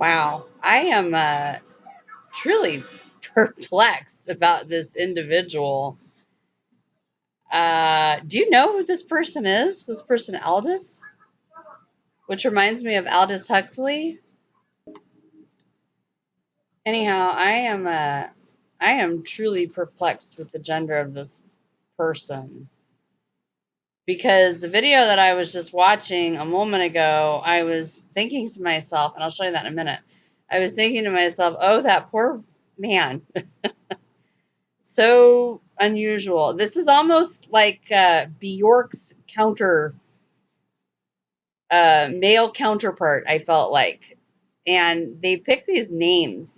Wow. I am truly perplexed about this individual. Do you know who this person is? This person, Aldous? Which reminds me of Aldous Huxley. Anyhow, I am truly perplexed with the gender of this person because the video that I was just watching a moment ago, I was thinking to myself, and I'll show you that in a minute. I was thinking to myself, oh, that poor man. So unusual. This is almost like Bjork's male counterpart, I felt like. And they pick these names,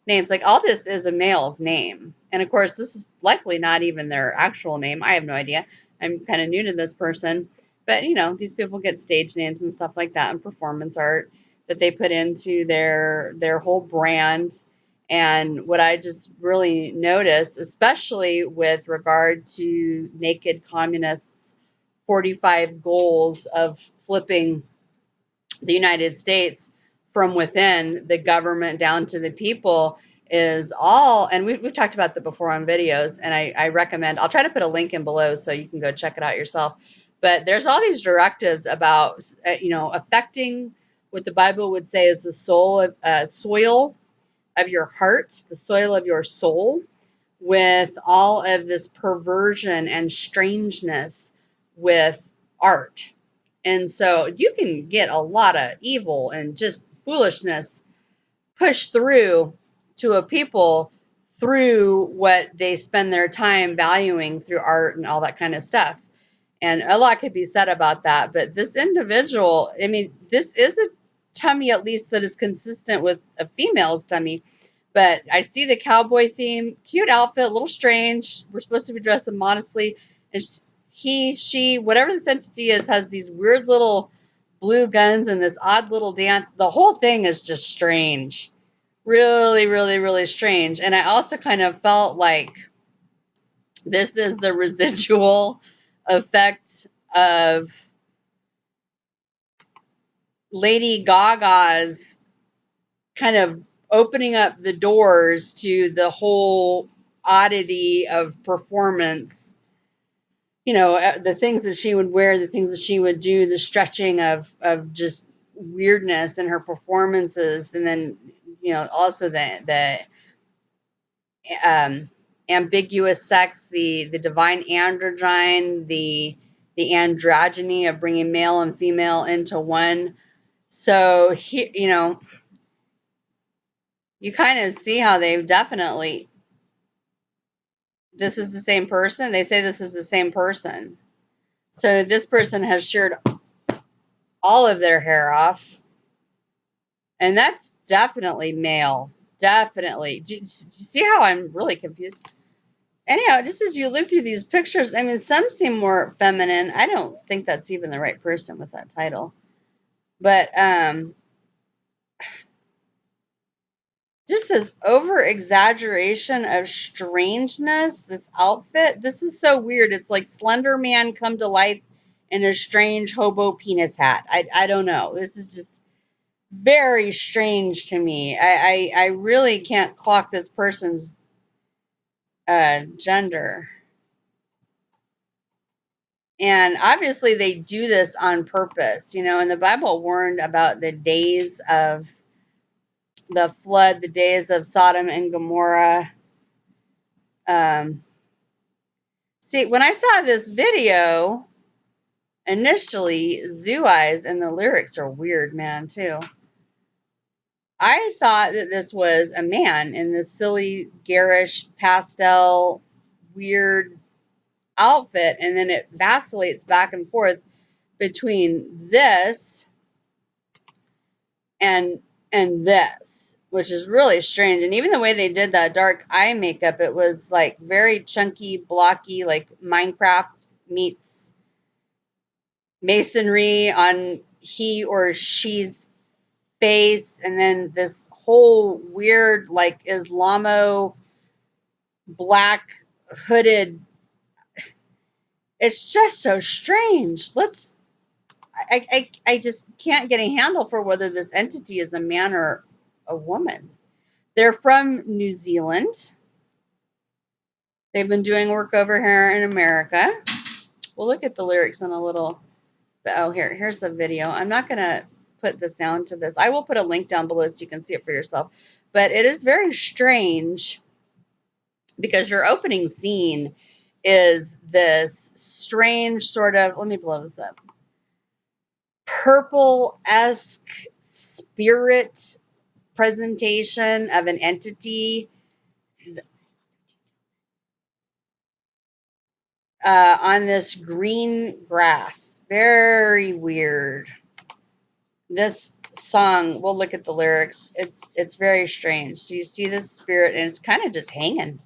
like all this is a male's name. And of course, this is likely not even their actual name. I have no idea. I'm kind of new to this person. But, these people get stage names and stuff like that and performance art that they put into their whole brand. And what I just really noticed, especially with regard to Naked Communists' 45 goals of flipping the United States from within the government down to the people, is all, and we've talked about that before on videos, and I recommend, I'll try to put a link in below so you can go check it out yourself. But there's all these directives about, affecting what the Bible would say is the soil of your heart, the soil of your soul, with all of this perversion and strangeness with art. And so you can get a lot of evil and just foolishness pushed through to a people through what they spend their time valuing through art and all that kind of stuff. And a lot could be said about that. But this individual, I mean, this is a tummy, at least, that is consistent with a female's tummy. But I see the cowboy theme, cute outfit, a little strange. We're supposed to be dressed modestly. And she, whatever the entity is, has these weird little blue guns and this odd little dance. The whole thing is just strange. Really, really, really strange. And I also kind of felt like this is the residual effect of Lady Gaga's kind of opening up the doors to the whole oddity of performance. The things that she would wear, the things that she would do, the stretching of just weirdness in her performances, and then also the um, ambiguous sex, the divine androgyne, the androgyny of bringing male and female into one. So you kind of see how they've definitely. This is the same person. They say this is the same person. So this person has sheared all of their hair off, and that's definitely male. Definitely. Do you see how I'm really confused? Anyhow, just as you look through these pictures, I mean, some seem more feminine. I don't think that's even the right person with that title. But just this over exaggeration of strangeness, this outfit, this is so weird. It's like Slender Man come to life in a strange hobo penis hat. I don't know. This is just very strange to me. I really can't clock this person's gender. And obviously they do this on purpose, and the Bible warned about the days of the flood, the days of Sodom and Gomorrah. See, when I saw this video, initially, Zoo Eyes and the lyrics are weird, man, too. I thought that this was a man in this silly, garish, pastel, weird outfit, and then it vacillates back and forth between this and this, which is really strange. And even the way they did that dark eye makeup, it was like very chunky, blocky, like Minecraft meets Masonry on he or she's face, and then this whole weird, like Islamo black hooded. It's just so strange. I just can't get a handle for whether this entity is a man or a woman. They're from New Zealand. They've been doing work over here in America. We'll look at the lyrics in a little. Oh, here's the video. I'm not going to put the sound to this. I will put a link down below so you can see it for yourself. But it is very strange because your opening scene is this strange sort of, let me blow this up, purple-esque spirit presentation of an entity on this green grass. Very weird. This song, we'll look at the lyrics. It's very strange. So you see this spirit, and it's kind of just hanging.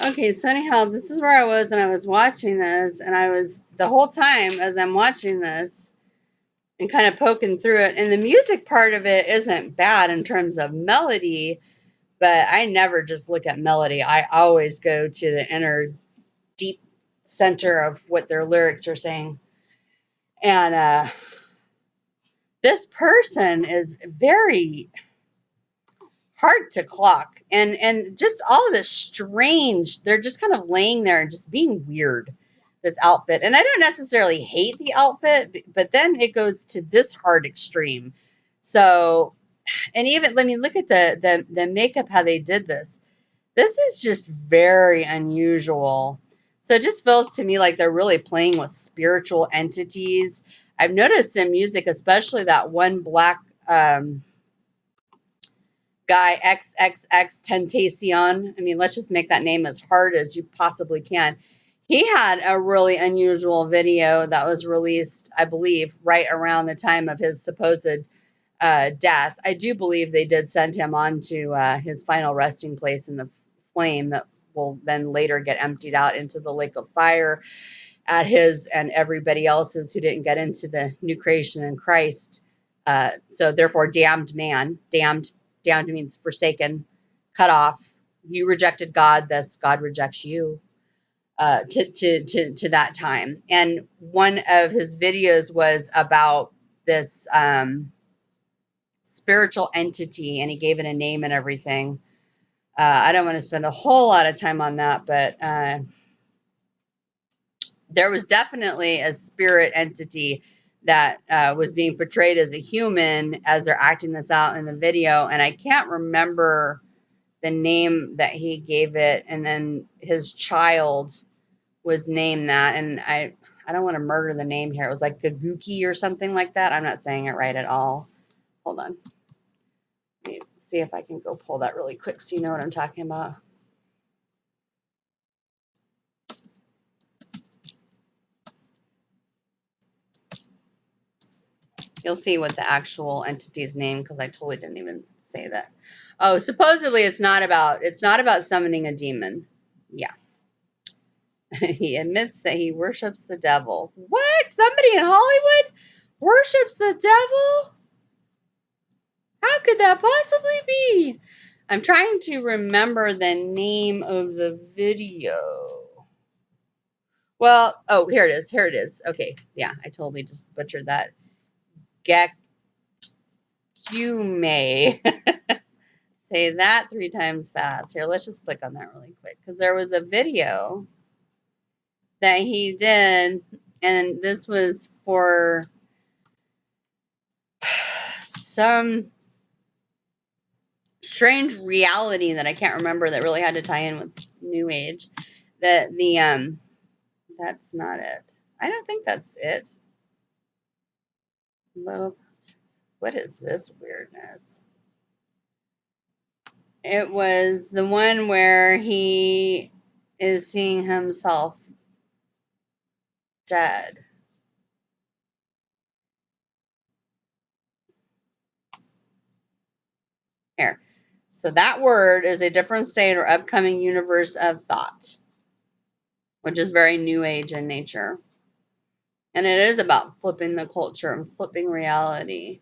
Okay, so anyhow, this is where I was, and I was watching this, and I was, the whole time as I'm watching this and kind of poking through it, and the music part of it isn't bad in terms of melody, but I never just look at melody. I always go to the inner deep center of what their lyrics are saying. And this person is very hard to clock, and just all of this strange, they're just kind of laying there and just being weird, this outfit. And I don't necessarily hate the outfit, but then it goes to this hard extreme. So, and even, I mean, look at the makeup, how they did this. This is just very unusual. So it just feels to me like they're really playing with spiritual entities. I've noticed in music, especially that one black guy, XXX Tentacion. I mean, let's just make that name as hard as you possibly can. He had a really unusual video that was released, I believe, right around the time of his supposed death. I do believe they did send him on to his final resting place in the flame that will then later get emptied out into the lake of fire at his and everybody else's who didn't get into the new creation in Christ. So therefore, damned man. Damned means forsaken, cut off. You rejected God, thus God rejects you. To that time. And one of his videos was about this spiritual entity, and he gave it a name and everything. I don't want to spend a whole lot of time on that, but there was definitely a spirit entity that was being portrayed as a human as they're acting this out in the video. And I can't remember the name that he gave it. And then his child was named that. And I don't want to murder the name here. It was like Gaguki or something like that. I'm not saying it right at all. Hold on. Let me see if I can go pull that really quick so you know what I'm talking about. You'll see what the actual entity's name, because I totally didn't even say that. Oh, supposedly it's not about summoning a demon. Yeah. He admits that he worships the devil. What? Somebody in Hollywood worships the devil? How could that possibly be? I'm trying to remember the name of the video. Well, oh, here it is. Here it is. Okay. Yeah, I totally just butchered that. Gekume. Say that 3 times fast. Here, let's just click on that really quick, because there was a video that he did, and this was for some strange reality that I can't remember that really had to tie in with New Age. That's not it. I don't think that's it. What is this weirdness? It was the one where he is seeing himself dead. Here. So that word is a different state or upcoming universe of thought, which is very New Age in nature. And it is about flipping the culture and flipping reality.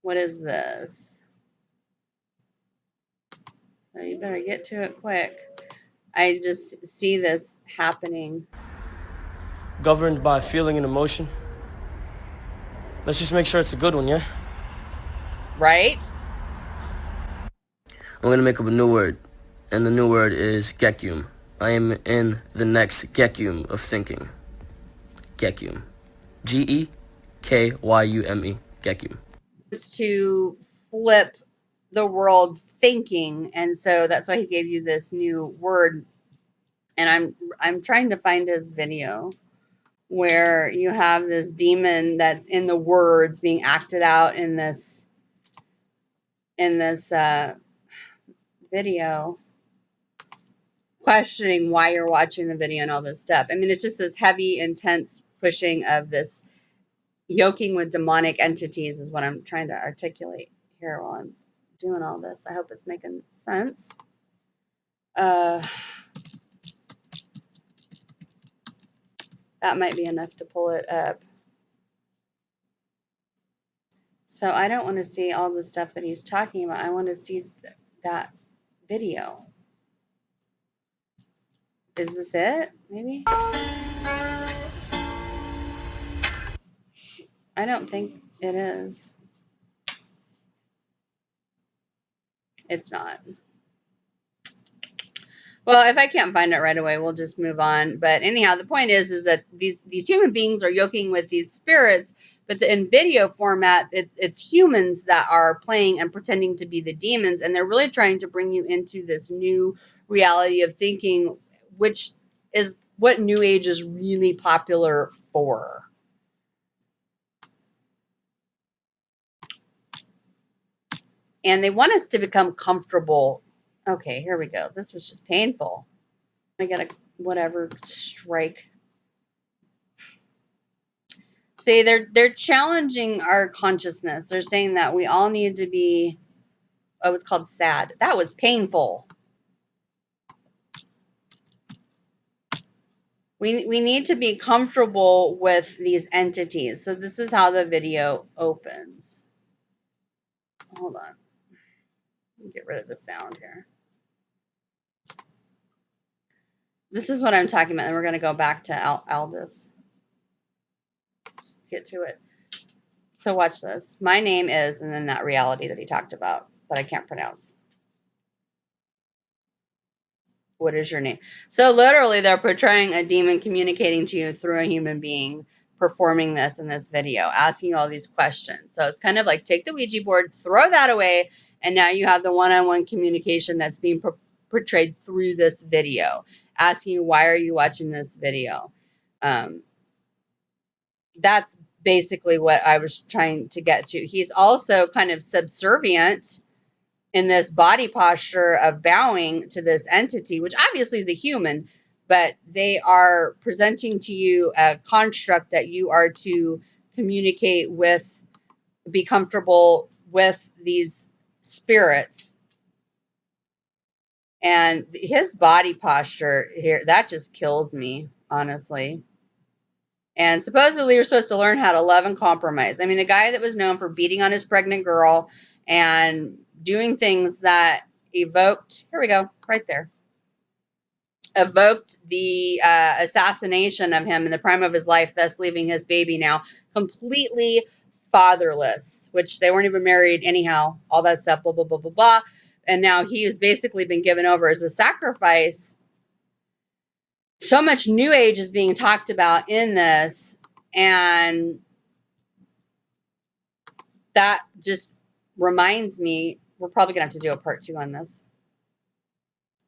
What is this? Oh, you better get to it quick. I just see this happening. governed by feeling and emotion. Let's just make sure it's a good one, yeah? Right? I'm gonna make up a new word, and the new word is gekyum. I am in the next gekyum of thinking. Gekyum. Gekyume. Gekyum. It's to flip the world's thinking, and so that's why he gave you this new word. And I'm trying to find his video where you have this demon that's in the words being acted out in this video, questioning why you're watching the video and all this stuff. I mean, it's just this heavy, intense pushing of this yoking with demonic entities is what I'm trying to articulate here while I'm doing all this. I hope it's making sense. That might be enough to pull it up. So I don't want to see all the stuff that he's talking about. I want to see that video. Is this it? Maybe? I don't think it is. It's not. Well, if I can't find it right away, we'll just move on. But anyhow, the point is that these human beings are yoking with these spirits, but in video format, it's humans that are playing and pretending to be the demons, and they're really trying to bring you into this new reality of thinking, which is what New Age is really popular for. And they want us to become comfortable. Okay, here we go. This was just painful. I got a whatever strike. See, they're challenging our consciousness. They're saying that we all need to be, oh, it's called sad. That was painful. We need to be comfortable with these entities. So this is how the video opens. Hold on. Get rid of the sound here. This is what I'm talking about, and we're going to go back to Aldous. Just get to it. So watch this. My name is, and then that reality that he talked about that I can't pronounce. What is your name? So literally they're portraying a demon communicating to you through a human being performing this in this video, asking you all these questions. So it's kind of like take the Ouija board, throw that away, and now you have the one-on-one communication that's being portrayed through this video, asking you, why are you watching this video? That's basically what I was trying to get to. He's also kind of subservient in this body posture of bowing to this entity, which obviously is a human, but they are presenting to you a construct that you are to communicate with, be comfortable with these spirits. And his body posture here, that just kills me, honestly. And supposedly you're supposed to learn how to love and compromise. I mean, a guy that was known for beating on his pregnant girl and doing things that evoked, here we go, right there, evoked the assassination of him in the prime of his life, thus leaving his baby now completely fatherless, which they weren't even married anyhow, all that stuff, blah, blah, blah, blah, blah. And now he has basically been given over as a sacrifice. So much New Age is being talked about in this, and that just reminds me, we're probably going to have to do a part 2 on this,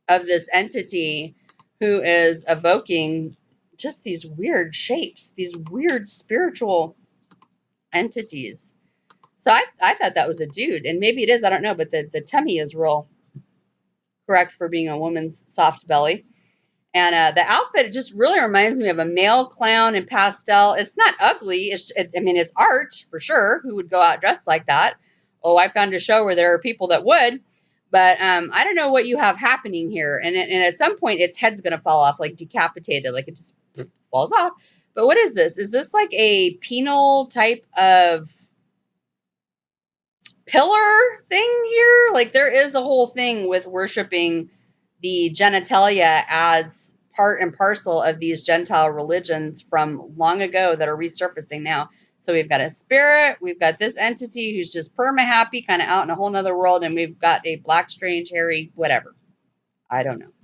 of this entity who is evoking just these weird shapes, these weird spiritual entities. So I thought that was a dude, and maybe it is, I don't know, but the tummy is real correct for being a woman's soft belly. And the outfit just really reminds me of a male clown in pastel. It's not ugly. I mean, it's art for sure. Who would go out dressed like that? Oh, I found a show where there are people that would. But I don't know what you have happening here. And at some point, its head's going to fall off, like decapitated, like it just falls off. But what is this? Is this like a penal type of pillar thing here? Like there is a whole thing with worshiping the genitalia as part and parcel of these Gentile religions from long ago that are resurfacing now. So we've got a spirit, we've got this entity who's just perma happy, kind of out in a whole nother world, and we've got a black, strange, hairy, whatever. I don't know.